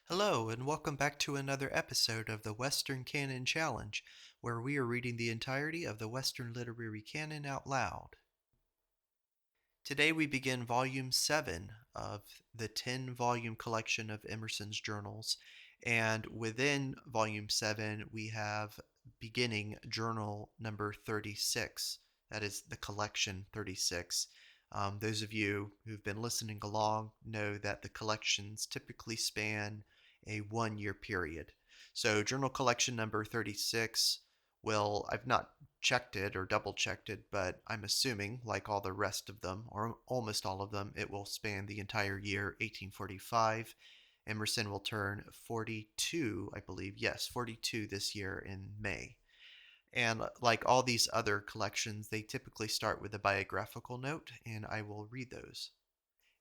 Hello, and welcome back to another episode of the Western Canon Challenge, where we are reading the entirety of the Western Literary Canon out loud. Today we begin Volume 7 of the 10-volume collection of Emerson's journals, and within Volume 7 we have beginning journal number 36. That is the collection 36. Those of you who've been listening along know that the collections typically span a 1 year period. So, journal collection number 36 will, I've not checked it or double checked it, but I'm assuming, like all the rest of them, or almost all of them, it will span the entire year 1845. Emerson will turn 42, I believe. Yes, 42 this year in May. And like all these other collections, they typically start with a biographical note, and I will read those.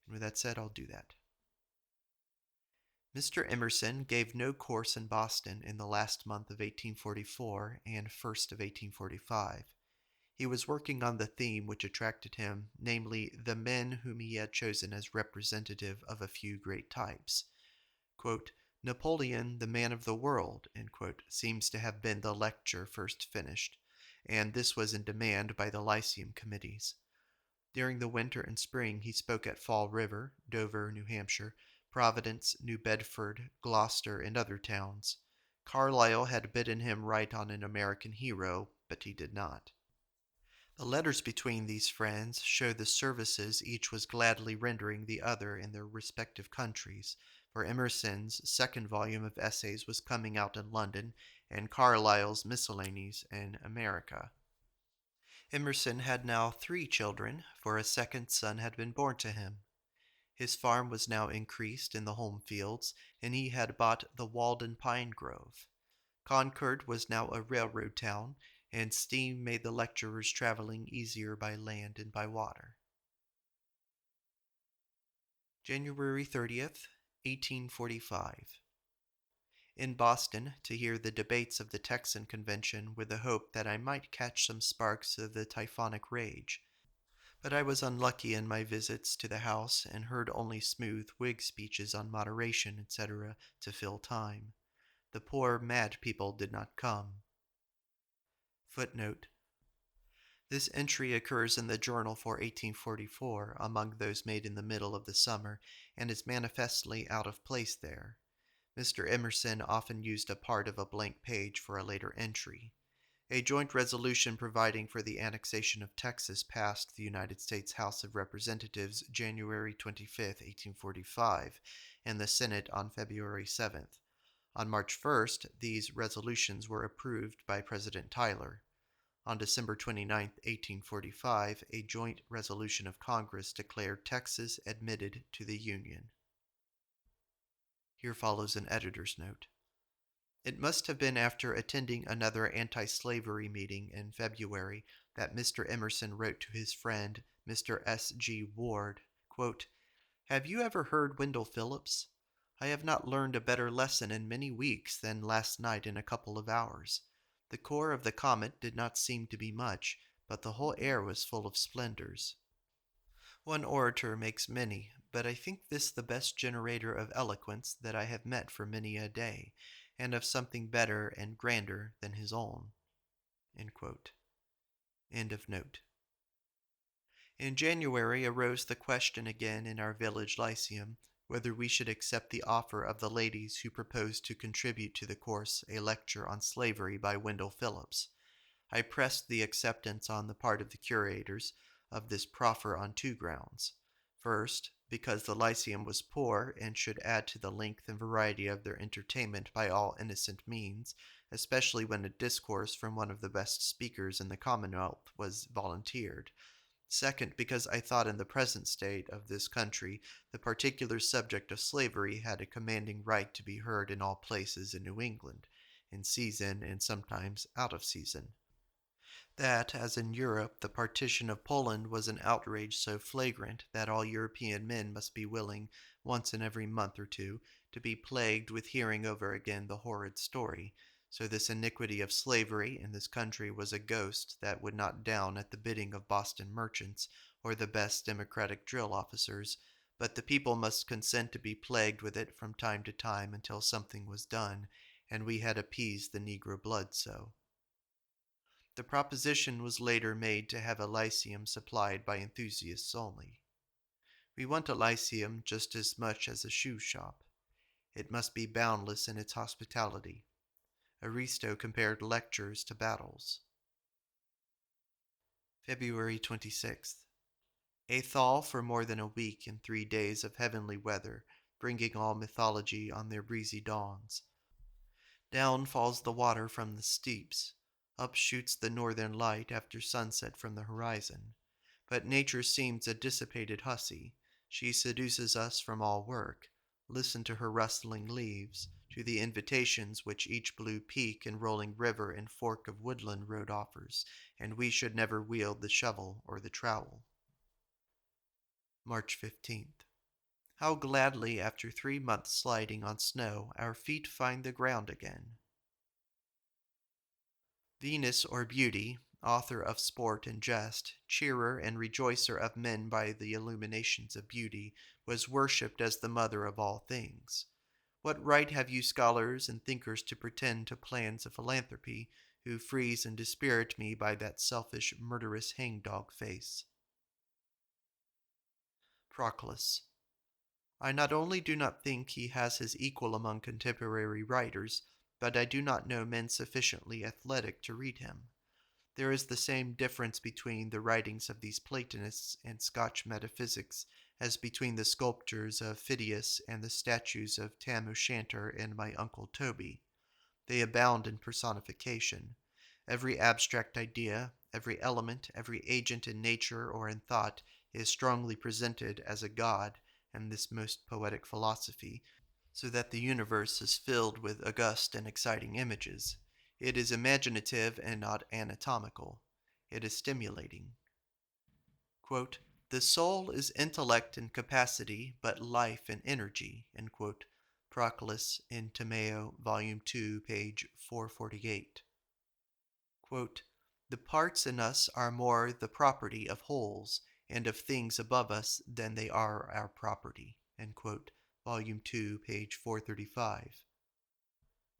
And with that said, I'll do that. Mr. Emerson gave no course in Boston in the last month of 1844 and first of 1845. He was working on the theme which attracted him, namely, the men whom he had chosen as representative of a few great types. Quote, Napoleon, the man of the world, seems to have been the lecture first finished, and this was in demand by the Lyceum committees. During the winter and spring he spoke at Fall River, Dover, New Hampshire, Providence, New Bedford, Gloucester, and other towns. Carlyle had bidden him write on an American hero, but he did not. The letters between these friends show the services each was gladly rendering the other in their respective countries, for Emerson's second volume of essays was coming out in London, and Carlyle's Miscellanies in America. Emerson had now 3 children, for a second son had been born to him. His farm was now increased in the home fields, and he had bought the Walden pine grove. Concord was now a railroad town, and steam made the lecturer's traveling easier by land and by water. January 30th, 1845. In Boston to hear the debates of the Texan Convention with the hope that I might catch some sparks of the typhonic rage. But I was unlucky in my visits to the House and heard only smooth Whig speeches on moderation, etc., to fill time. The poor mad people did not come. Footnote. This entry occurs in the journal for 1844 among those made in the middle of the summer, and is manifestly out of place there. Mr. Emerson often used a part of a blank page for a later entry. A joint resolution providing for the annexation of Texas passed the United States House of Representatives January 25, 1845, and the Senate on February 7th. On March 1st, these resolutions were approved by President Tyler. On December 29, 1845, a joint resolution of Congress declared Texas admitted to the Union. Here follows an editor's note. It must have been after attending another anti-slavery meeting in February that Mr. Emerson wrote to his friend, Mr. S. G. Ward, quote, Have you ever heard Wendell Phillips? I have not learned a better lesson in many weeks than last night in a couple of hours. The core of the comet did not seem to be much, but the whole air was full of splendors. One orator makes many, but I think this the best generator of eloquence that I have met for many a day, and of something better and grander than his own. End of note. In January arose the question again in our village lyceum whether we should accept the offer of the ladies who proposed to contribute to the course a lecture on slavery by Wendell Phillips. I pressed the acceptance on the part of the curators of this proffer on 2 grounds. First, because the lyceum was poor and should add to the length and variety of their entertainment by all innocent means, especially when a discourse from one of the best speakers in the Commonwealth was volunteered. Second, because I thought in the present state of this country the particular subject of slavery had a commanding right to be heard in all places in New England, in season and sometimes out of season. That, as in Europe, the partition of Poland was an outrage so flagrant that all European men must be willing, once in every month or two, to be plagued with hearing over again the horrid story, so this iniquity of slavery in this country was a ghost that would not down at the bidding of Boston merchants or the best Democratic drill officers, but the people must consent to be plagued with it from time to time until something was done, and we had appeased the Negro blood so. The proposition was later made to have a lyceum supplied by enthusiasts only. We want a lyceum just as much as a shoe shop. It must be boundless in its hospitality. Aristo compared lectures to battles. February 26th. A thaw for more than a week and 3 days of heavenly weather, bringing all mythology on their breezy dawns. Down falls the water from the steeps. Up shoots the northern light after sunset from the horizon. But nature seems a dissipated hussy. She seduces us from all work. Listen to her rustling leaves, to the invitations which each blue peak and rolling river and fork of woodland road offers, and we should never wield the shovel or the trowel. March 15th. How gladly, after 3 months sliding on snow, our feet find the ground again. Venus or Beauty, author of sport and jest, cheerer and rejoicer of men by the illuminations of beauty, was worshipped as the mother of all things. What right have you scholars and thinkers to pretend to plans of philanthropy, who freeze and dispirit me by that selfish, murderous hangdog face? Proclus. I not only do not think he has his equal among contemporary writers, but I do not know men sufficiently athletic to read him. There is the same difference between the writings of these Platonists and Scotch metaphysics as between the sculptures of Phidias and the statues of Tam O'Shanter and my uncle Toby. They abound in personification. Every abstract idea, every element, every agent in nature or in thought is strongly presented as a god in this most poetic philosophy, so that the universe is filled with august and exciting images. It is imaginative and not anatomical. It is stimulating. Quote, the soul is intellect and capacity, but life and energy, end quote. Proclus in Timeo, Volume 2, page 448. Quote, the parts in us are more the property of wholes and of things above us than they are our property, end quote. Volume 2, page 435.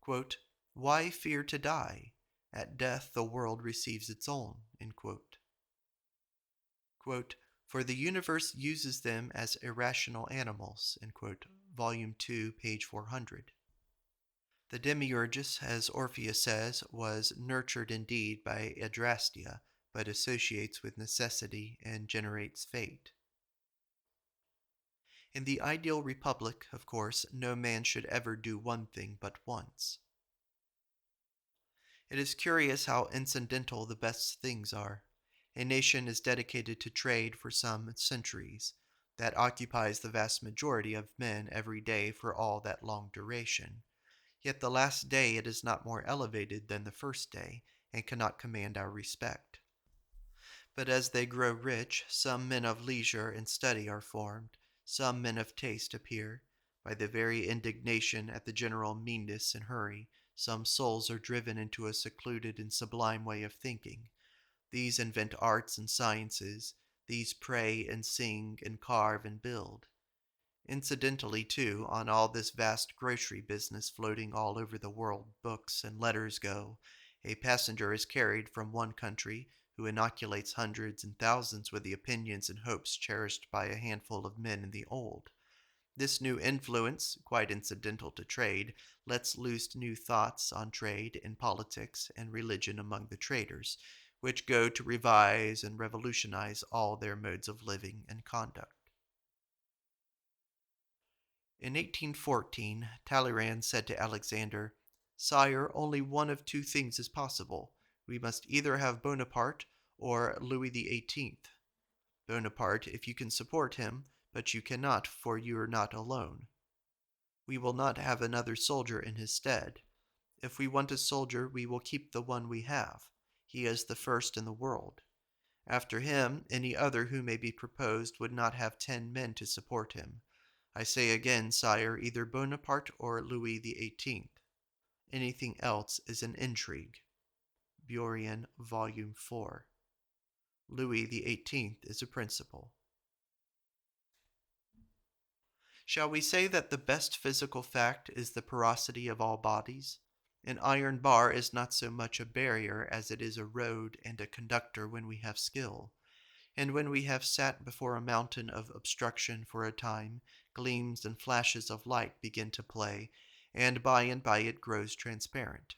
Quote, why fear to die? At death the world receives its own, end quote. Quote, for the universe uses them as irrational animals, end quote. Volume 2, page 400. The demiurgus, as Orpheus says, was nurtured indeed by adrastia, but associates with necessity and generates fate. In the ideal republic, of course, no man should ever do one thing but once. It is curious how incidental the best things are. A nation is dedicated to trade for some centuries. That occupies the vast majority of men every day for all that long duration. Yet the last day it is not more elevated than the first day, and cannot command our respect. But as they grow rich, some men of leisure and study are formed, some men of taste appear. By the very indignation at the general meanness and hurry, some souls are driven into a secluded and sublime way of thinking. These invent arts and sciences, these pray and sing and carve and build. Incidentally, too, on all this vast grocery business floating all over the world, books and letters go. A passenger is carried from one country who inoculates hundreds and thousands with the opinions and hopes cherished by a handful of men in the old. This new influence, quite incidental to trade, lets loose new thoughts on trade and politics and religion among the traders, which go to revise and revolutionize all their modes of living and conduct. In 1814, Talleyrand said to Alexander, Sire, only one of two things is possible. We must either have Bonaparte or Louis XVIII. Bonaparte, if you can support him, but you cannot, for you are not alone. We will not have another soldier in his stead. If we want a soldier, we will keep the one we have. He is the first in the world. After him, any other who may be proposed would not have 10 men to support him. I say again, sire, either Bonaparte or Louis XVIII. Anything else is an intrigue. Burian, Volume 4. Louis XVIII is a principle. Shall we say that the best physical fact is the porosity of all bodies? An iron bar is not so much a barrier as it is a road and a conductor when we have skill. And when we have sat before a mountain of obstruction for a time, gleams and flashes of light begin to play, and by it grows transparent.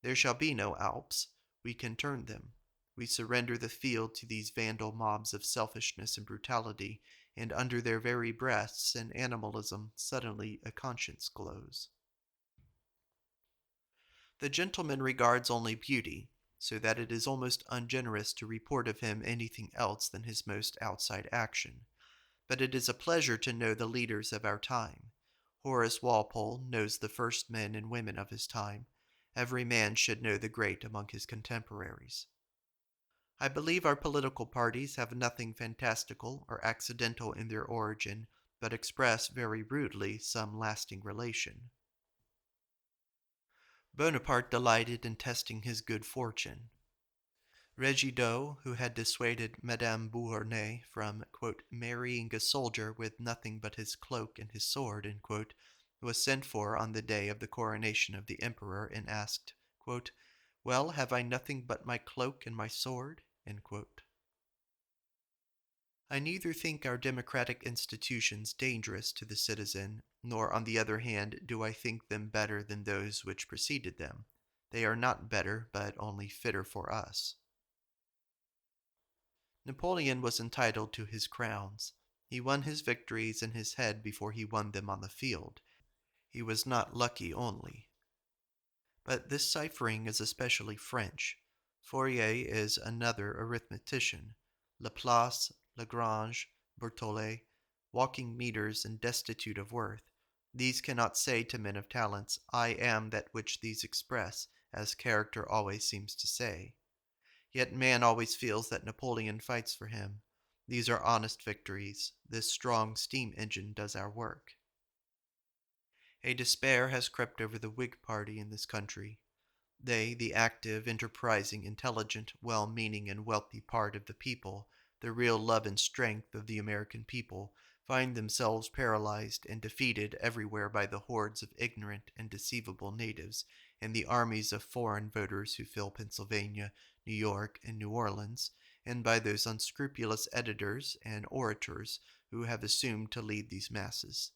There shall be no Alps. We can turn them. We surrender the field to these vandal mobs of selfishness and brutality, and under their very breaths and animalism suddenly a conscience glows. The gentleman regards only beauty, so that it is almost ungenerous to report of him anything else than his most outside action. But it is a pleasure to know the leaders of our time. Horace Walpole knows the first men and women of his time. Every man should know the great among his contemporaries. I believe our political parties have nothing fantastical or accidental in their origin, but express very rudely some lasting relation. Bonaparte delighted in testing his good fortune. Regido, who had dissuaded Madame Beauharnais from "marrying a soldier with nothing but his cloak and his sword," was sent for on the day of the coronation of the emperor, and asked, "Well, have I nothing but my cloak and my sword?" I neither think our democratic institutions dangerous to the citizen, nor on the other hand do I think them better than those which preceded them. They are not better, but only fitter for us. Napoleon was entitled to his crowns. He won his victories in his head before he won them on the field. He was not lucky only. But this ciphering is especially French. Fourier is another arithmetician. Laplace, Lagrange, Berthollet, walking meters and destitute of worth. These cannot say to men of talents, "I am that which these express," as character always seems to say. Yet man always feels that Napoleon fights for him. These are honest victories. This strong steam engine does our work. A despair has crept over the Whig party in this country. They, the active, enterprising, intelligent, well-meaning, and wealthy part of the people, the real love and strength of the American people, find themselves paralyzed and defeated everywhere by the hordes of ignorant and deceivable natives and the armies of foreign voters who fill Pennsylvania, New York, and New Orleans, and by those unscrupulous editors and orators who have assumed to lead these masses.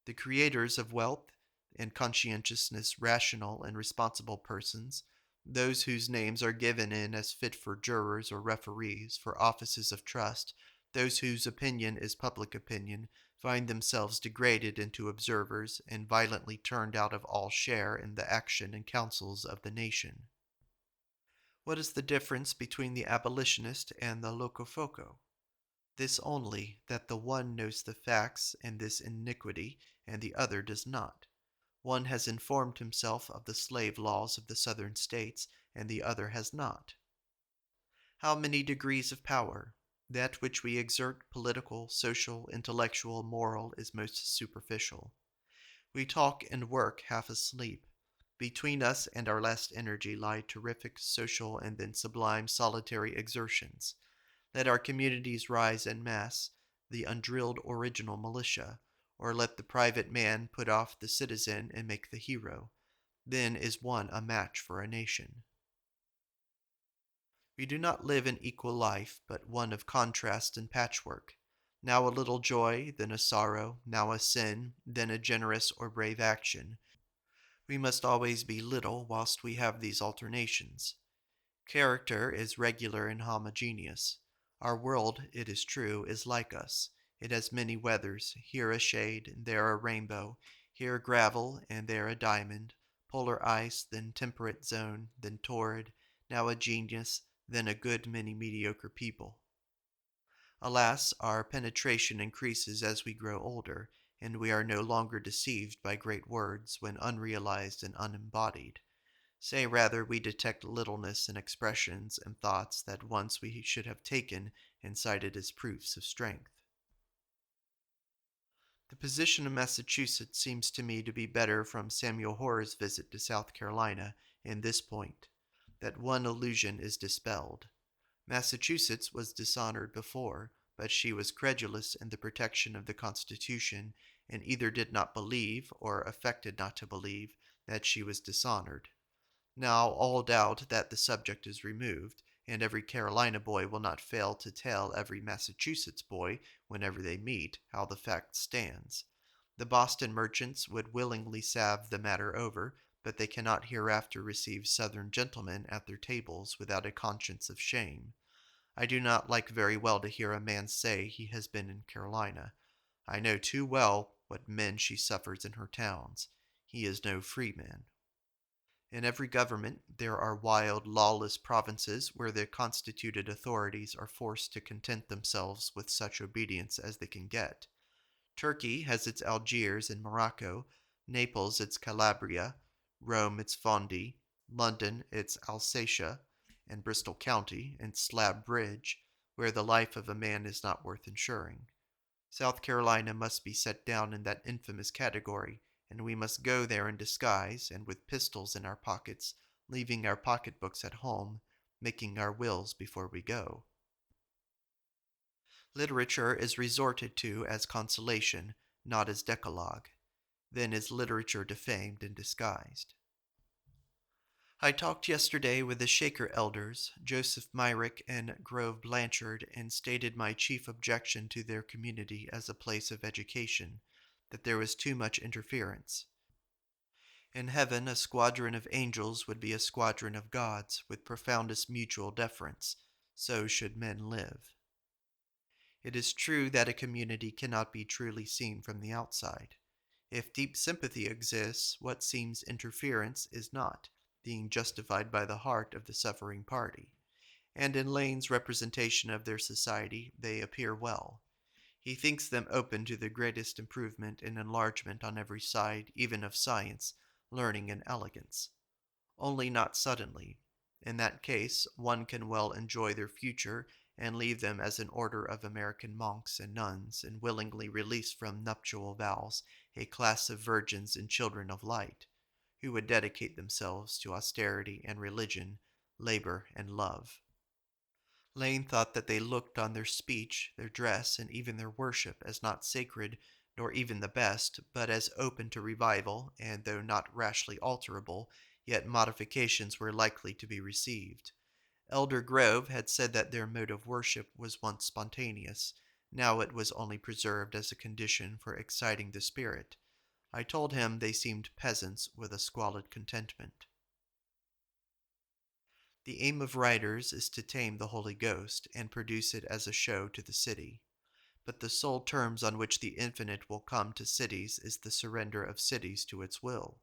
The creators of wealth and conscientiousness, rational and responsible persons, those whose names are given in as fit for jurors or referees for offices of trust, those whose opinion is public opinion, find themselves degraded into observers and violently turned out of all share in the action and counsels of the nation. What is the difference between the abolitionist and the locofoco? This only, that the one knows the facts and this iniquity, and the other does not. One has informed himself of the slave laws of the Southern States, and the other has not. How many degrees of power? That which we exert, political, social, intellectual, moral, is most superficial. We talk and work half asleep. Between us and our last energy lie terrific social and then sublime solitary exertions. Let our communities rise en masse, the undrilled original militia, or let the private man put off the citizen and make the hero. Then is one a match for a nation. We do not live an equal life, but one of contrast and patchwork. Now a little joy, then a sorrow, now a sin, then a generous or brave action. We must always be little whilst we have these alternations. Character is regular and homogeneous. Our world, it is true, is like us. It has many weathers, here a shade, and there a rainbow, here a gravel, and there a diamond, polar ice, then temperate zone, then torrid, now a genius, then a good many mediocre people. Alas, our penetration increases as we grow older, and we are no longer deceived by great words when unrealized and unembodied. Say rather, we detect littleness in expressions and thoughts that once we should have taken and cited as proofs of strength. The position of Massachusetts seems to me to be better from Samuel Hora's visit to South Carolina in this point, that one illusion is dispelled. Massachusetts was dishonored before, but she was credulous in the protection of the Constitution, and either did not believe or affected not to believe that she was dishonored. Now all doubt that the subject is removed, and every Carolina boy will not fail to tell every Massachusetts boy, whenever they meet, how the fact stands. The Boston merchants would willingly salve the matter over, but they cannot hereafter receive Southern gentlemen at their tables without a conscience of shame. I do not like very well to hear a man say he has been in Carolina. I know too well what men she suffers in her towns. He is no freeman. In every government there are wild, lawless provinces where the constituted authorities are forced to content themselves with such obedience as they can get. Turkey has its Algiers and Morocco, Naples its Calabria, Rome its Fondi, London its Alsatia, and Bristol County and Slab Bridge, where the life of a man is not worth insuring. South Carolina must be set down in that infamous category, and we must go there in disguise and with pistols in our pockets, leaving our pocketbooks at home, making our wills before we go. Literature is resorted to as consolation, not as decalogue. Then is literature defamed and disguised. I talked yesterday with the Shaker elders, Joseph Myrick and Grove Blanchard, and stated my chief objection to their community as a place of education, that there was too much interference. In heaven, a squadron of angels would be a squadron of gods, with profoundest mutual deference. So should men live. It is true that a community cannot be truly seen from the outside. If deep sympathy exists, what seems interference is not, being justified by the heart of the suffering party. And in Lane's representation of their society, they appear well. He thinks them open to the greatest improvement and enlargement on every side, even of science, learning, and elegance. Only not suddenly. In that case, one can well enjoy their future and leave them as an order of American monks and nuns, and willingly release from nuptial vows a class of virgins and children of light, who would dedicate themselves to austerity and religion, labor and love. Lane thought that they looked on their speech, their dress, and even their worship as not sacred, nor even the best, but as open to revival, and though not rashly alterable, yet modifications were likely to be received. Elder Grove had said that their mode of worship was once spontaneous. Now it was only preserved as a condition for exciting the spirit. I told him they seemed peasants with a squalid contentment. The aim of writers is to tame the Holy Ghost and produce it as a show to the city. But the sole terms on which the infinite will come to cities is the surrender of cities to its will.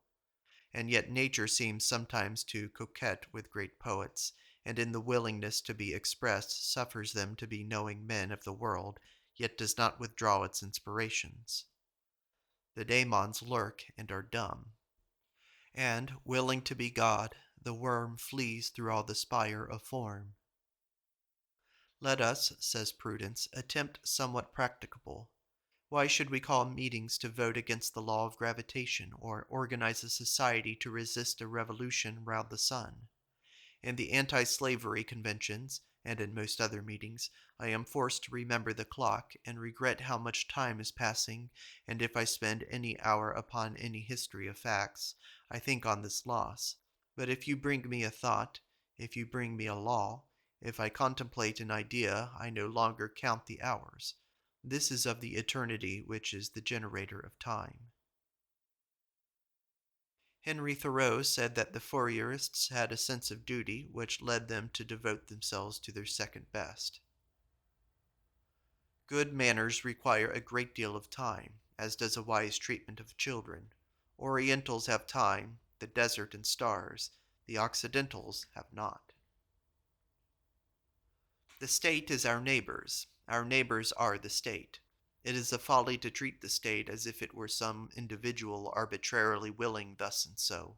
And yet nature seems sometimes to coquette with great poets, and in the willingness to be expressed suffers them to be knowing men of the world, yet does not withdraw its inspirations. The daemons lurk and are dumb. And, willing to be God, the worm flees through all the spire of form. Let us, says Prudence, attempt somewhat practicable. Why should we call meetings to vote against the law of gravitation, or organize a society to resist a revolution round the sun? In the anti-slavery conventions, and in most other meetings, I am forced to remember the clock, and regret how much time is passing, and if I spend any hour upon any history of facts, I think on this loss. But if you bring me a thought, if you bring me a law, if I contemplate an idea, I no longer count the hours. This is of the eternity which is the generator of time. Henry Thoreau said that the Fourierists had a sense of duty which led them to devote themselves to their second best. Good manners require a great deal of time, as does a wise treatment of children. Orientals have time, the desert and stars; the Occidentals have not. The state is our neighbors. Our neighbors are the state. It is a folly to treat the state as if it were some individual arbitrarily willing thus and so.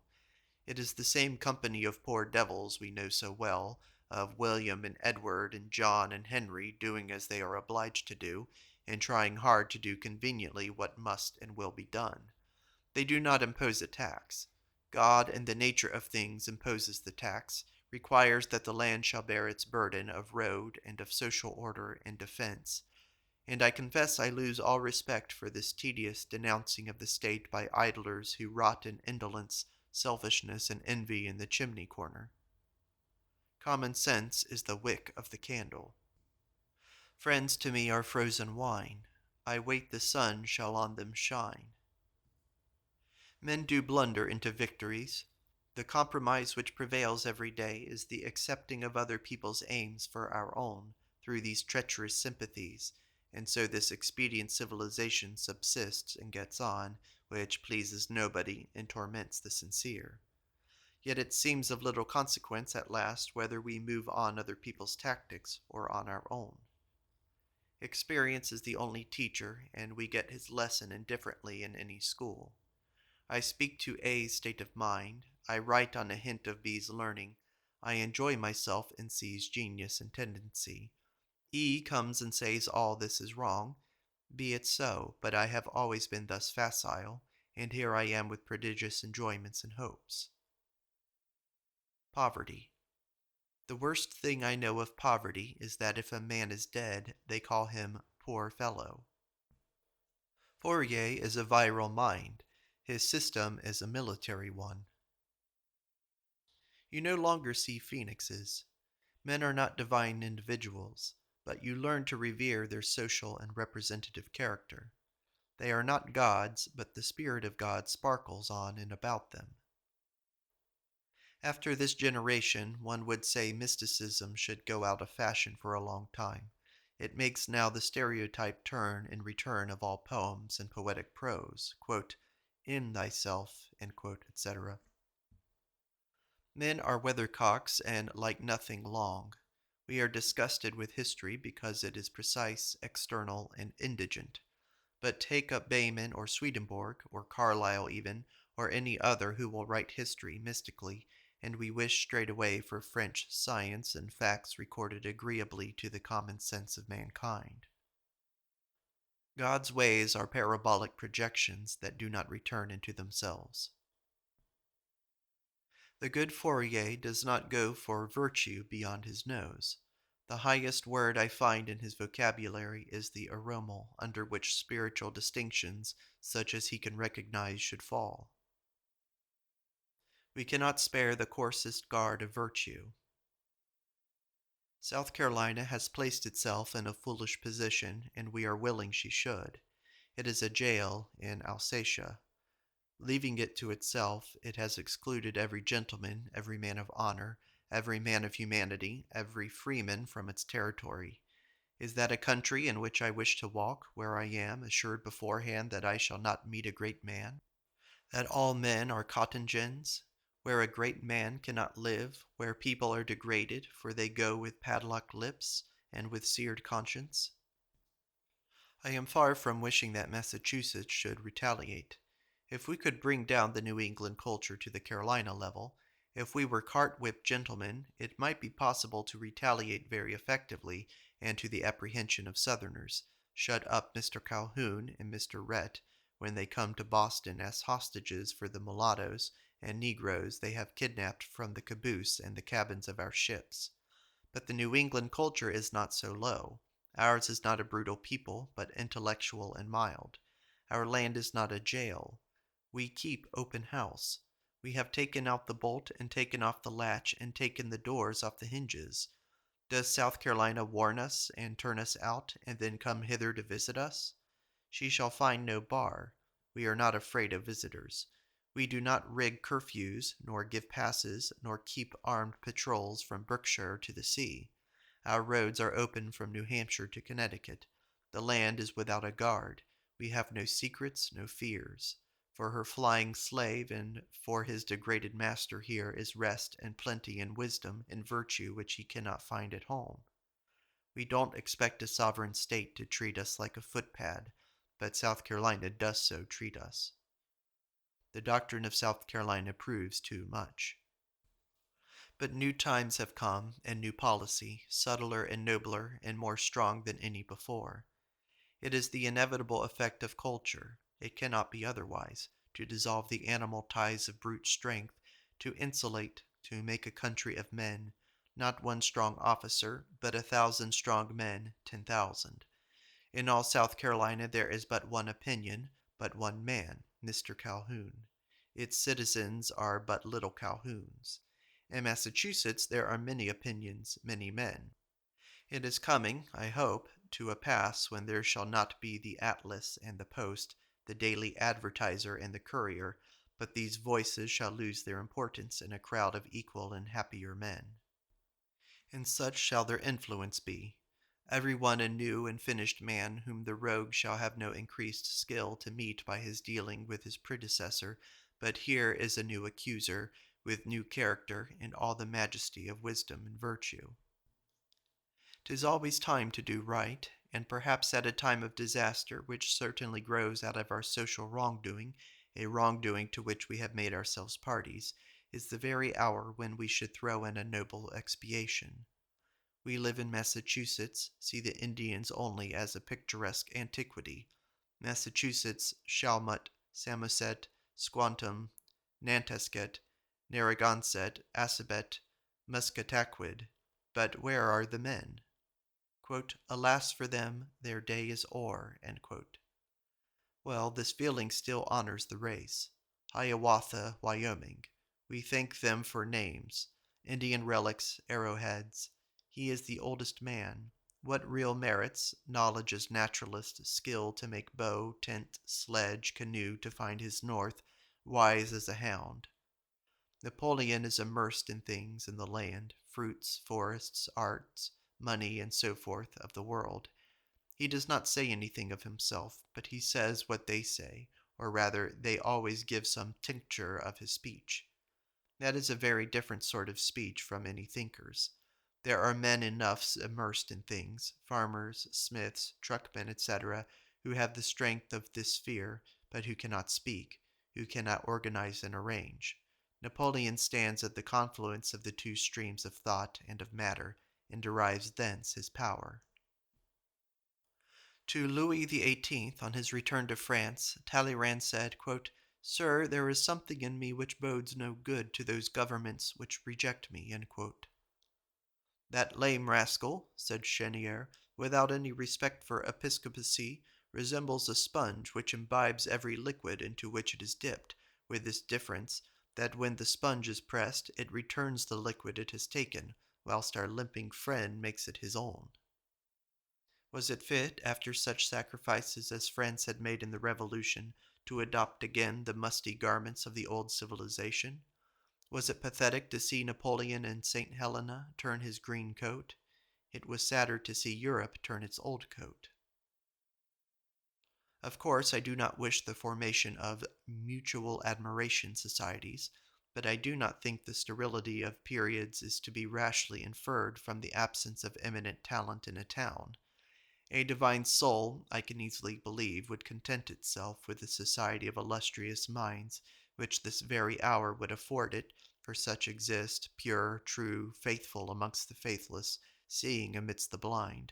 It is the same company of poor devils we know so well, of William and Edward and John and Henry doing as they are obliged to do, and trying hard to do conveniently what must and will be done. They do not impose a tax. God and the nature of things imposes the tax, requires that the land shall bear its burden of road and of social order and defense. and I confess I lose all respect for this tedious denouncing of the state by idlers who rot in indolence, selfishness, and envy in the chimney corner. Common sense is the wick of the candle. Friends to me are frozen wine. I wait the sun shall on them shine. Men do blunder into victories. The compromise which prevails every day is the accepting of other people's aims for our own through these treacherous sympathies, and so this expedient civilization subsists and gets on, which pleases nobody and torments the sincere. Yet it seems of little consequence at last whether we move on other people's tactics or on our own. Experience is the only teacher, and we get his lesson indifferently in any school. I speak to A's state of mind, I write on a hint of B's learning, I enjoy myself in C's genius and tendency. E comes and says all this is wrong. Be it so, but I have always been thus facile, and here I am with prodigious enjoyments and hopes. Poverty. The worst thing I know of poverty is that if a man is dead, they call him poor fellow. Fourier is a virile mind. His system is a military one. You no longer see phoenixes. Men are not divine individuals, but you learn to revere their social and representative character. They are not gods, but the spirit of God sparkles on and about them. After this generation, one would say mysticism should go out of fashion for a long time. It makes now the stereotype turn and return of all poems and poetic prose, quote, in thyself, etc. Men are weathercocks and like nothing long. We are disgusted with history because it is precise, external, and indigent. But take up Behmen or Swedenborg, or Carlyle even, or any other who will write history mystically, and we wish straightway for French science and facts recorded agreeably to the common sense of mankind. God's ways are parabolic projections that do not return into themselves. The good Fourier does not go for virtue beyond his nose. The highest word I find in his vocabulary is the aromal, under which spiritual distinctions, such as he can recognize, should fall. We cannot spare the coarsest guard of virtue. South Carolina has placed itself in a foolish position, and we are willing she should. It is a jail in Alsatia. Leaving it to itself, it has excluded every gentleman, every man of honor, every man of humanity, every freeman from its territory. Is that a country in which I wish to walk, where I am assured beforehand that I shall not meet a great man? That all men are cotton gins? Where a great man cannot live, where people are degraded, for they go with padlocked lips and with seared conscience? I am far from wishing that Massachusetts should retaliate. If we could bring down the New England culture to the Carolina level, if we were cart-whipped gentlemen, it might be possible to retaliate very effectively and to the apprehension of Southerners. Shut up Mr. Calhoun and Mr. Rhett when they come to Boston as hostages for the mulattoes and Negroes they have kidnapped from the caboose and the cabins of our ships. But the New England culture is not so low. Ours is not a brutal people, but intellectual and mild. Our land is not a jail. We keep open house. We have taken out the bolt and taken off the latch and taken the doors off the hinges. Does South Carolina warn us and turn us out and then come hither to visit us? She shall find no bar. We are not afraid of visitors. We do not rig curfews, nor give passes, nor keep armed patrols from Berkshire to the sea. Our roads are open from New Hampshire to Connecticut. The land is without a guard. We have no secrets, no fears. For her flying slave and for his degraded master here is rest and plenty and wisdom and virtue which he cannot find at home. We don't expect a sovereign state to treat us like a footpad, but South Carolina does so treat us. The doctrine of South Carolina proves too much. But new times have come, and new policy, subtler and nobler and more strong than any before. It is the inevitable effect of culture, it cannot be otherwise, to dissolve the animal ties of brute strength, to insulate, to make a country of men, not one strong officer, but 1,000 strong men, 10,000. In all South Carolina there is but one opinion, but one man, Mr. Calhoun. Its citizens are but little Calhouns. In Massachusetts there are many opinions, many men. It is coming, I hope, to a pass when there shall not be the Atlas and the Post, the Daily Advertiser and the Courier, but these voices shall lose their importance in a crowd of equal and happier men. And such shall their influence be. Every one a new and finished man, whom the rogue shall have no increased skill to meet by his dealing with his predecessor, but here is a new accuser, with new character and all the majesty of wisdom and virtue. 'Tis always time to do right, and perhaps at a time of disaster which certainly grows out of our social wrongdoing, a wrongdoing to which we have made ourselves parties, is the very hour when we should throw in a noble expiation. We live in Massachusetts, see the Indians only as a picturesque antiquity. Massachusetts, Chalmut, Samoset, Squantum, Nantasket, Narragansett, Assabet, Muscataquid. But where are the men? Alas for them, their day is o'er. Well, this feeling still honors the race. Hiawatha, Wyoming. We thank them for names. Indian relics, arrowheads. He is the oldest man. What real merits, knowledge as naturalist, skill to make bow, tent, sledge, canoe to find his north, wise as a hound. Napoleon is immersed in things in the land, fruits, forests, arts, money, and so forth of the world. He does not say anything of himself, but he says what they say, or rather, they always give some tincture of his speech. That is a very different sort of speech from any thinker's. There are men enough immersed in things, farmers, smiths, truckmen, etc., who have the strength of this sphere, but who cannot speak, who cannot organize and arrange. Napoleon stands at the confluence of the two streams of thought and of matter, and derives thence his power. To Louis XVIII, on his return to France, Talleyrand said, Sir, there is something in me which bodes no good to those governments which reject me. That lame rascal, said Chenier, without any respect for episcopacy, resembles a sponge which imbibes every liquid into which it is dipped, with this difference, that when the sponge is pressed, it returns the liquid it has taken, whilst our limping friend makes it his own. Was it fit, after such sacrifices as France had made in the Revolution, to adopt again the musty garments of the old civilization? Was it pathetic to see Napoleon in St. Helena turn his green coat? It was sadder to see Europe turn its old coat. Of course, I do not wish the formation of mutual admiration societies, but I do not think the sterility of periods is to be rashly inferred from the absence of eminent talent in a town. A divine soul, I can easily believe, would content itself with the society of illustrious minds, which this very hour would afford it, for such exist, pure, true, faithful amongst the faithless, seeing amidst the blind,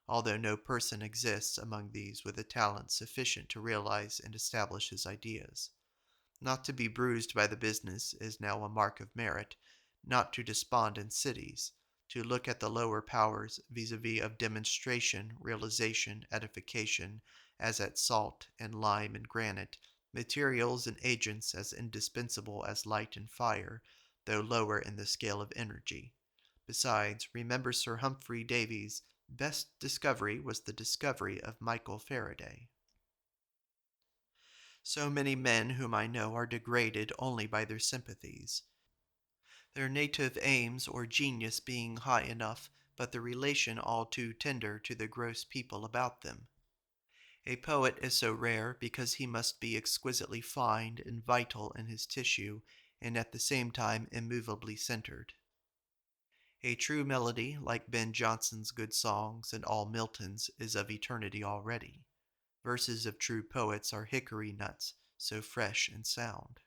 although no person exists among these with a talent sufficient to realize and establish his ideas. Not to be bruised by the business is now a mark of merit, not to despond in cities, to look at the lower powers vis-a-vis of demonstration, realization, edification, as at salt and lime and granite, materials and agents as indispensable as light and fire, though lower in the scale of energy. Besides, remember Sir Humphrey Davy's best discovery was the discovery of Michael Faraday. So many men whom I know are degraded only by their sympathies, their native aims or genius being high enough, but the relation all too tender to the gross people about them. A poet is so rare because he must be exquisitely fine and vital in his tissue, and at the same time immovably centered. A true melody, like Ben Jonson's good songs and all Milton's, is of eternity already. Verses of true poets are hickory nuts, so fresh and sound.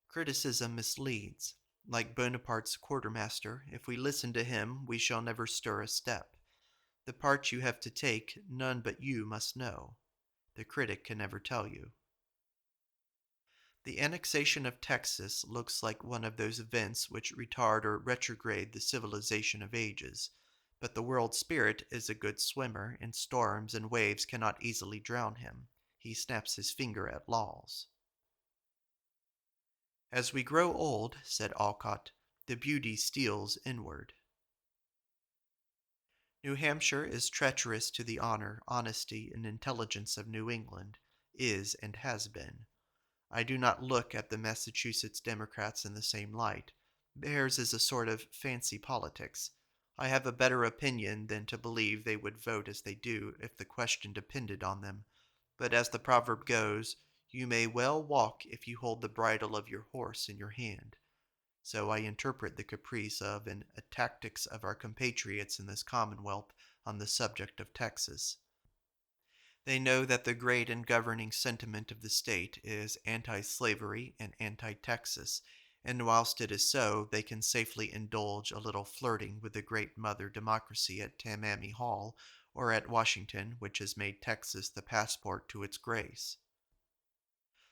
Criticism misleads. Like Bonaparte's quartermaster, if we listen to him, we shall never stir a step. The part you have to take, none but you must know. The critic can never tell you. The annexation of Texas looks like one of those events which retard or retrograde the civilization of ages. But the world spirit is a good swimmer, and storms and waves cannot easily drown him. He snaps his finger at laws. As we grow old, said Alcott, the beauty steals inward. New Hampshire is treacherous to the honor, honesty, and intelligence of New England, is and has been. I do not look at the Massachusetts Democrats in the same light. Theirs is a sort of fancy politics. I have a better opinion than to believe they would vote as they do if the question depended on them. But as the proverb goes, you may well walk if you hold the bridle of your horse in your hand. So I interpret the caprice of and tactics of our compatriots in this Commonwealth on the subject of Texas. They know that the great and governing sentiment of the state is anti-slavery and anti-Texas, and whilst it is so, they can safely indulge a little flirting with the great mother democracy at Tammany Hall or at Washington, which has made Texas the passport to its grace.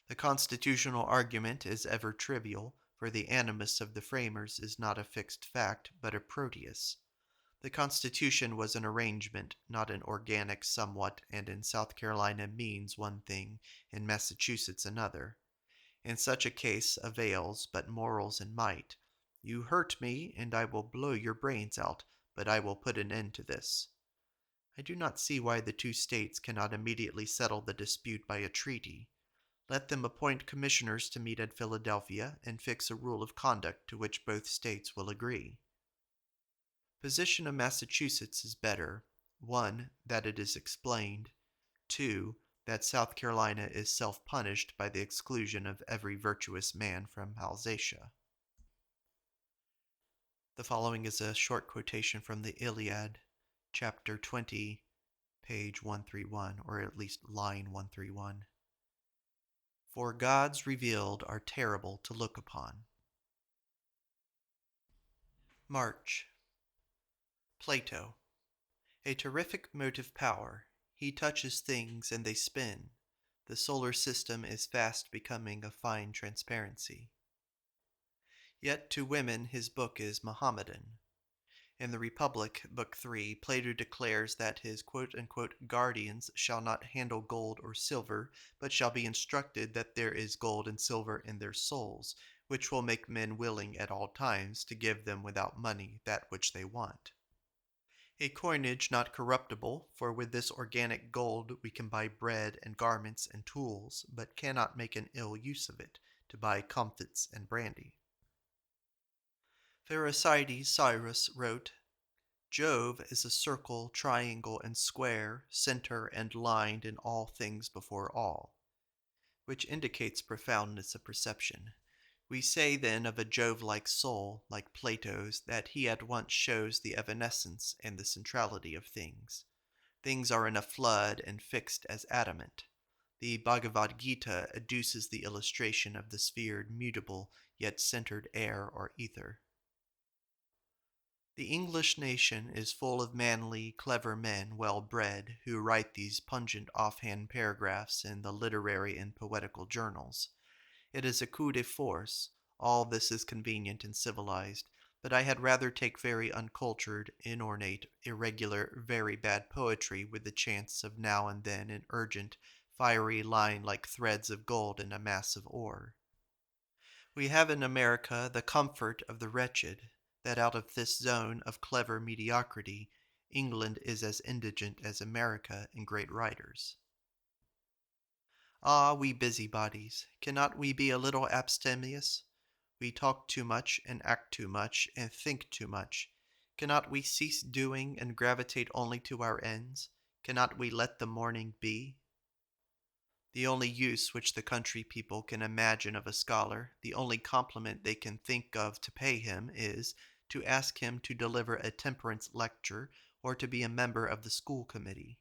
The constitutional argument is ever trivial, for the animus of the framers is not a fixed fact, but a Proteus. The Constitution was an arrangement, not an organic somewhat, and in South Carolina means one thing, in Massachusetts another. In such a case avails but morals and might. You hurt me, and I will blow your brains out, but I will put an end to this. I do not see why the two states cannot immediately settle the dispute by a treaty. Let them appoint commissioners to meet at Philadelphia and fix a rule of conduct to which both states will agree. Position of Massachusetts is better. 1. That it is explained. 2. That South Carolina is self-punished by the exclusion of every virtuous man from Alsatia. The following is a short quotation from the Iliad, chapter 20, page 131, or at least line 131. For gods revealed are terrible to look upon. March. Plato. A terrific motive power. He touches things and they spin. The solar system is fast becoming a fine transparency. Yet to women his book is Mohammedan. In the Republic, Book 3, Plato declares that his quote-unquote guardians shall not handle gold or silver, but shall be instructed that there is gold and silver in their souls, which will make men willing at all times to give them without money that which they want. A coinage not corruptible, for with this organic gold we can buy bread and garments and tools, but cannot make an ill use of it, to buy comfits and brandy. Pherecydes Cyrus wrote, Jove is a circle, triangle, and square, center, and lined in all things before all, which indicates profoundness of perception. We say then of a Jove-like soul, like Plato's, that he at once shows the evanescence and the centrality of things. Things are in a flood and fixed as adamant. The Bhagavad Gita adduces the illustration of the sphered, mutable, yet centered air or ether. The English nation is full of manly, clever men, well bred, who write these pungent offhand paragraphs in the literary and poetical journals. It is a coup de force. All this is convenient and civilized, but I had rather take very uncultured, inornate, irregular, very bad poetry with the chance of now and then an urgent, fiery line like threads of gold in a mass of ore. We have in America the comfort of the wretched, that out of this zone of clever mediocrity, England is as indigent as America in great writers. Ah, we busybodies, cannot we be a little abstemious? We talk too much, and act too much, and think too much. Cannot we cease doing, and gravitate only to our ends? Cannot we let the morning be? The only use which the country people can imagine of a scholar, the only compliment they can think of to pay him, is to ask him to deliver a temperance lecture or to be a member of the school committee.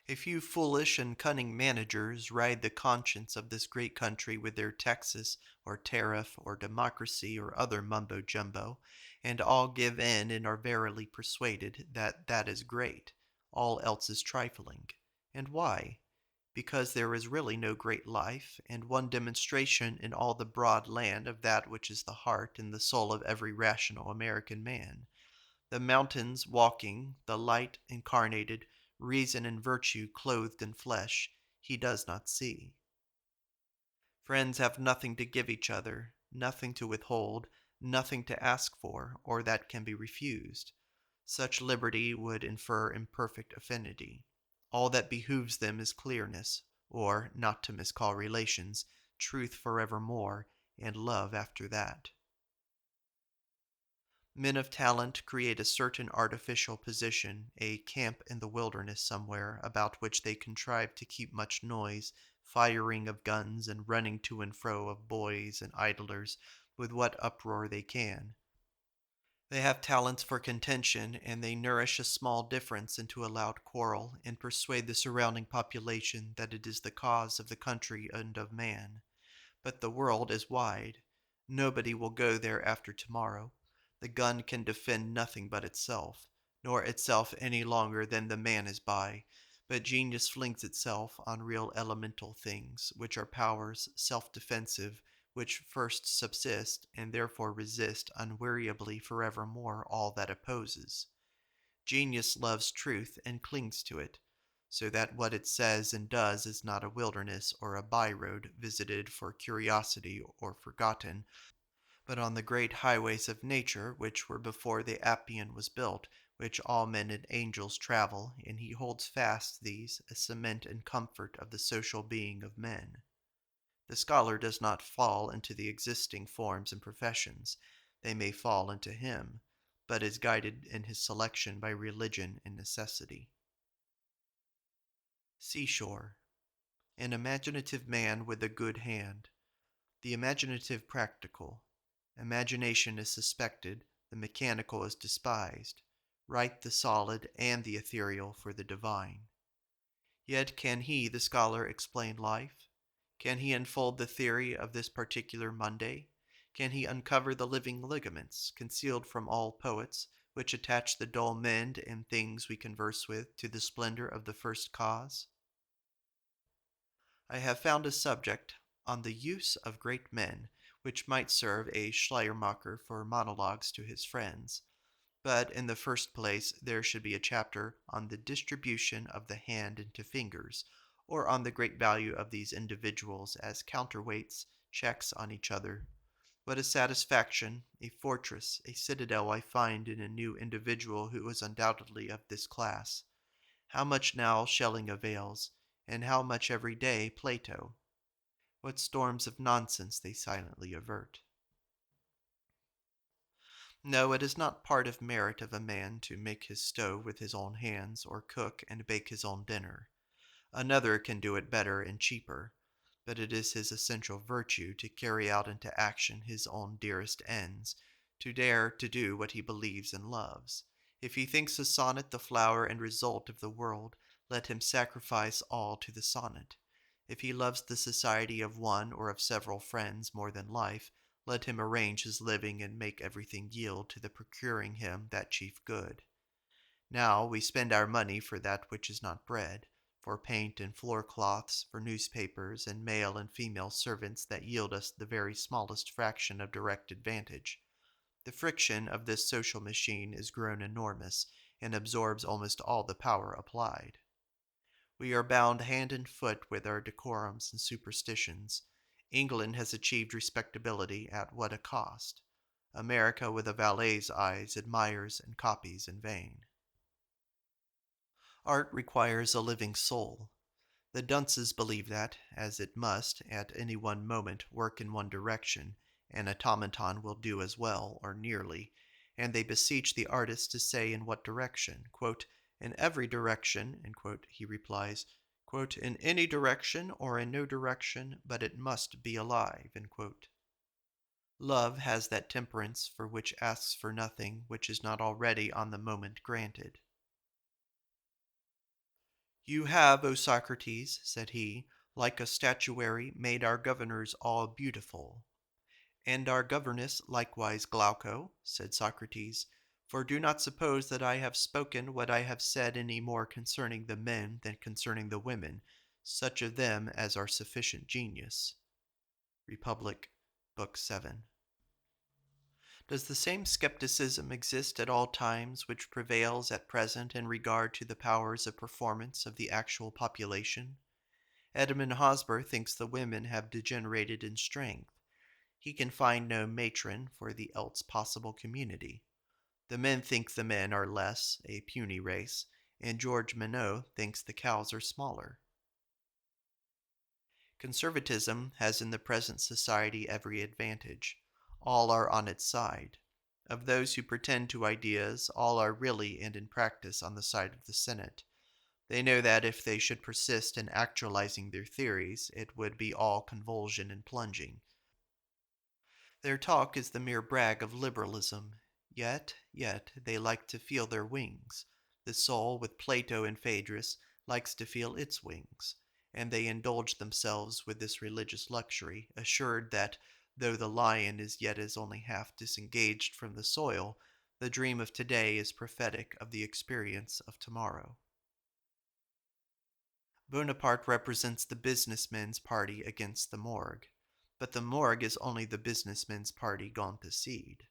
A few foolish and cunning managers ride the conscience of this great country with their taxes or tariff or democracy or other mumbo-jumbo, and all give in and are verily persuaded that that is great, all else is trifling. And why? Because there is really no great life, and one demonstration in all the broad land of that which is the heart and the soul of every rational American man. The mountains walking, the light incarnated, reason and virtue clothed in flesh, he does not see. Friends have nothing to give each other, nothing to withhold, nothing to ask for, or that can be refused. Such liberty would infer imperfect affinity. All that behooves them is clearness, or, not to miscall relations, truth forevermore, and love after that. Men of talent create a certain artificial position, a camp in the wilderness somewhere, about which they contrive to keep much noise, firing of guns and running to and fro of boys and idlers, with what uproar they can. They have talents for contention, and they nourish a small difference into a loud quarrel, and persuade the surrounding population that it is the cause of the country and of man. But the world is wide. Nobody will go there after tomorrow. The gun can defend nothing but itself, nor itself any longer than the man is by. But genius flings itself on real elemental things, which are powers self-defensive, which first subsist, and therefore resist unweariably forevermore all that opposes. Genius loves truth and clings to it, so that what it says and does is not a wilderness or a by-road visited for curiosity or forgotten, but on the great highways of nature which were before the Appian was built, which all men and angels travel, and he holds fast these, a cement and comfort of the social being of men. The scholar does not fall into the existing forms and professions. They may fall into him, but is guided in his selection by religion and necessity. Seashore. An imaginative man with a good hand. The imaginative practical. Imagination is suspected, the mechanical is despised. Write the solid and the ethereal for the divine. Yet can he, the scholar, explain life? Can he unfold the theory of this particular Monday? Can he uncover the living ligaments, concealed from all poets, which attach the dull men and things we converse with to the splendor of the first cause? I have found a subject on the use of great men, which might serve a Schleiermacher for monologues to his friends. But in the first place, there should be a chapter on the distribution of the hand into fingers, or on the great value of these individuals as counterweights, checks on each other. What a satisfaction, a fortress, a citadel I find in a new individual who is undoubtedly of this class. How much now Schelling avails, and how much every day Plato. What storms of nonsense they silently avert. No, it is not part of merit of a man to make his stove with his own hands, or cook and bake his own dinner. Another can do it better and cheaper, but it is his essential virtue to carry out into action his own dearest ends, to dare to do what he believes and loves. If he thinks a sonnet the flower and result of the world, let him sacrifice all to the sonnet. If he loves the society of one or of several friends more than life, let him arrange his living and make everything yield to the procuring him that chief good. Now we spend our money for that which is not bread, for paint and floor cloths, for newspapers, and male and female servants that yield us the very smallest fraction of direct advantage. The friction of this social machine is grown enormous, and absorbs almost all the power applied. We are bound hand and foot with our decorums and superstitions. England has achieved respectability at what a cost? America, with a valet's eyes, admires and copies in vain. Art requires a living soul. The dunces believe that, as it must, at any one moment, work in one direction, an automaton will do as well, or nearly, and they beseech the artist to say in what direction. In every direction, he replies, in any direction or in no direction, but it must be alive. Love has that temperance for which asks for nothing which is not already on the moment granted. You have, O Socrates, said he, like a statuary, made our governors all beautiful. And our governess likewise, Glauco, said Socrates, for do not suppose that I have spoken what I have said any more concerning the men than concerning the women, such of them as are sufficient genius. Republic, Book 7. Does the same skepticism exist at all times which prevails at present in regard to the powers of performance of the actual population? Edmund Hosmer thinks the women have degenerated in strength. He can find no matron for the else possible community. The men think the men are less, a puny race, and George Minot thinks the cows are smaller. Conservatism has in the present society every advantage. All are on its side. Of those who pretend to ideas, all are really and in practice on the side of the Senate. They know that if they should persist in actualizing their theories, it would be all convulsion and plunging. Their talk is the mere brag of liberalism. Yet, they like to feel their wings. The soul, with Plato and Phaedrus, likes to feel its wings, and they indulge themselves with this religious luxury, assured that, though the lion is yet as only half disengaged from the soil, the dream of today is prophetic of the experience of tomorrow. Bonaparte represents the businessmen's party against the morgue, but the morgue is only the businessmen's party gone to seed.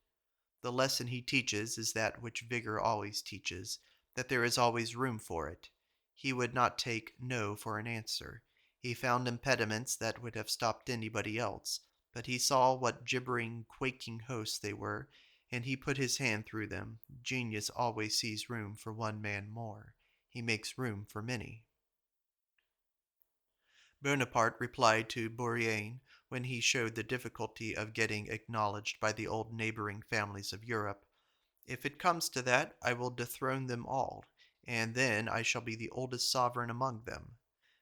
The lesson he teaches is that which vigor always teaches, that there is always room for it. He would not take no for an answer. He found impediments that would have stopped anybody else, but he saw what gibbering, quaking hosts they were, and he put his hand through them. Genius always sees room for one man more. He makes room for many. Bonaparte replied to Bourrienne when he showed the difficulty of getting acknowledged by the old neighboring families of Europe, "If it comes to that, I will dethrone them all, and then I shall be the oldest sovereign among them."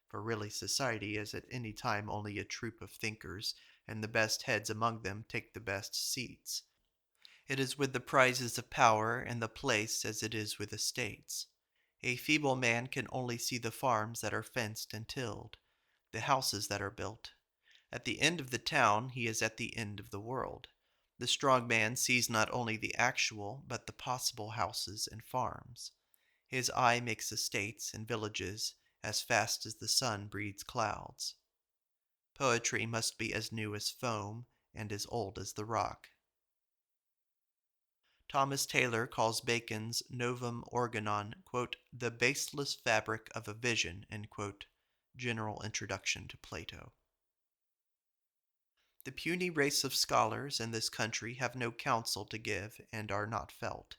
For really society is at any time only a troop of thinkers, and the best heads among them take the best seats. It is with the prizes of power and the place as it is with estates. A feeble man can only see the farms that are fenced and tilled, the houses that are built. At the end of the town he is at the end of the world. The strong man sees not only the actual but the possible houses and farms. His eye makes estates and villages as fast as the sun breeds clouds. Poetry must be as new as foam and as old as the rock. Thomas Taylor calls Bacon's Novum Organon, quote, "the baseless fabric of a vision," end quote. General Introduction to Plato. The puny race of scholars in this country have no counsel to give, and are not felt.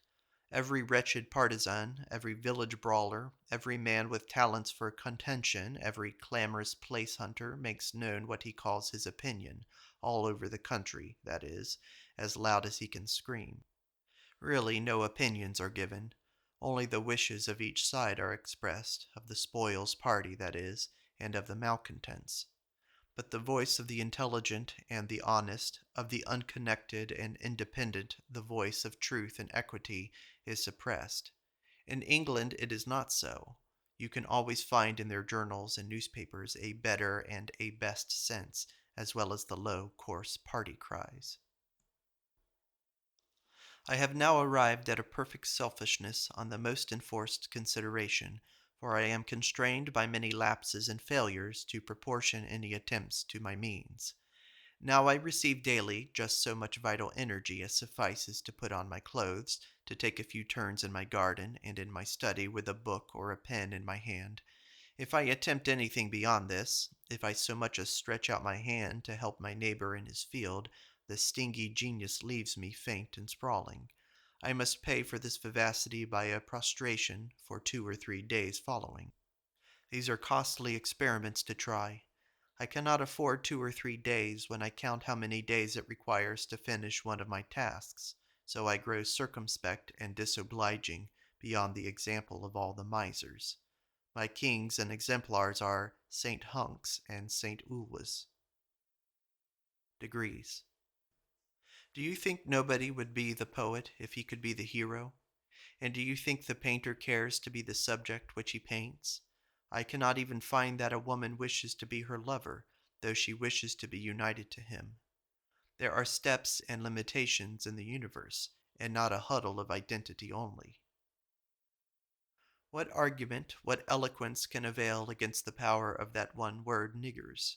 Every wretched partisan, every village brawler, every man with talents for contention, every clamorous place hunter makes known what he calls his opinion, all over the country, that is, as loud as he can scream. Really, no opinions are given. Only the wishes of each side are expressed, of the spoils party, that is, and of the malcontents. But the voice of the intelligent and the honest, of the unconnected and independent, the voice of truth and equity, is suppressed. In England it is not so. You can always find in their journals and newspapers a better and a best sense, as well as the low, coarse party cries. I have now arrived at a perfect selfishness on the most enforced consideration, for I am constrained by many lapses and failures to proportion any attempts to my means. Now I receive daily just so much vital energy as suffices to put on my clothes, to take a few turns in my garden and in my study with a book or a pen in my hand. If I attempt anything beyond this, if I so much as stretch out my hand to help my neighbor in his field, the stingy genius leaves me faint and sprawling. I must pay for this vivacity by a prostration for 2 or 3 days following. These are costly experiments to try. I cannot afford 2 or 3 days when I count how many days it requires to finish one of my tasks, so I grow circumspect and disobliging beyond the example of all the misers. My kings and exemplars are St. Hunks and St. Ulwas. Degrees. Do you think nobody would be the poet if he could be the hero? And do you think the painter cares to be the subject which he paints? I cannot even find that a woman wishes to be her lover, though she wishes to be united to him. There are steps and limitations in the universe, and not a huddle of identity only. What argument, what eloquence can avail against the power of that one word niggers?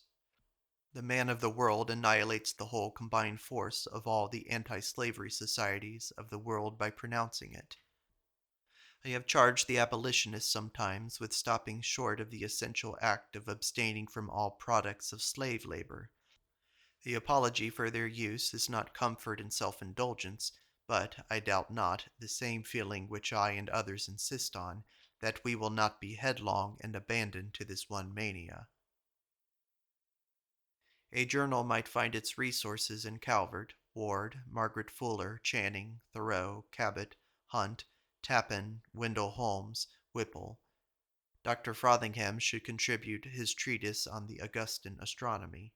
The man of the world annihilates the whole combined force of all the anti-slavery societies of the world by pronouncing it. I have charged the abolitionists sometimes with stopping short of the essential act of abstaining from all products of slave labor. The apology for their use is not comfort and self-indulgence, but, I doubt not, the same feeling which I and others insist on, that we will not be headlong and abandoned to this one mania. A journal might find its resources in Calvert, Ward, Margaret Fuller, Channing, Thoreau, Cabot, Hunt, Tappan, Wendell Holmes, Whipple. Dr. Frothingham should contribute his treatise on the Augustan astronomy.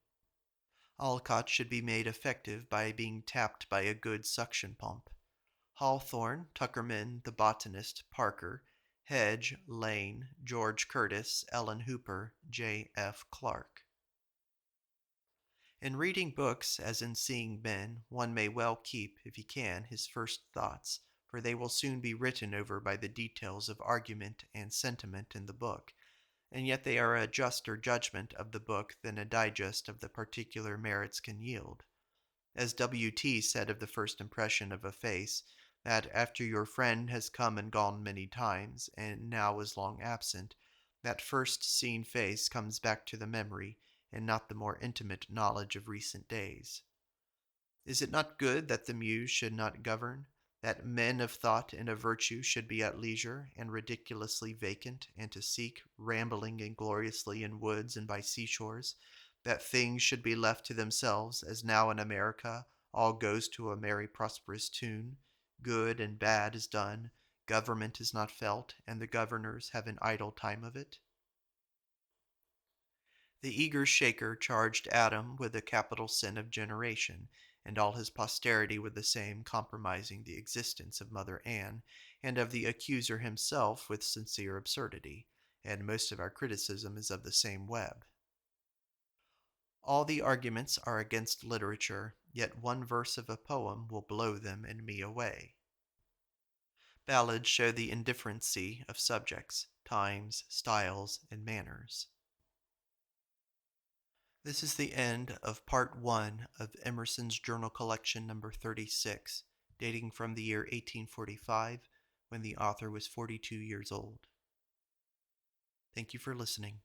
Alcott should be made effective by being tapped by a good suction pump. Hawthorne, Tuckerman, the botanist, Parker, Hedge, Lane, George Curtis, Ellen Hooper, J. F. Clark. In reading books, as in seeing men, one may well keep, if he can, his first thoughts, for they will soon be written over by the details of argument and sentiment in the book, and yet they are a juster judgment of the book than a digest of the particular merits can yield. As W.T. said of the first impression of a face, that after your friend has come and gone many times, and now is long absent, that first seen face comes back to the memory, and not the more intimate knowledge of recent days. Is it not good that the muse should not govern, that men of thought and of virtue should be at leisure and ridiculously vacant, and to seek, rambling ingloriously in woods and by seashores, that things should be left to themselves, as now in America all goes to a merry prosperous tune, good and bad is done, government is not felt, and the governors have an idle time of it? The eager Shaker charged Adam with the capital sin of generation, and all his posterity with the same, compromising the existence of Mother Ann, and of the accuser himself with sincere absurdity, and most of our criticism is of the same web. All the arguments are against literature, yet one verse of a poem will blow them and me away. Ballads show the indifferency of subjects, times, styles, and manners. This is the end of Part 1 of Emerson's Journal Collection number 36, dating from the year 1845, when the author was 42 years old. Thank you for listening.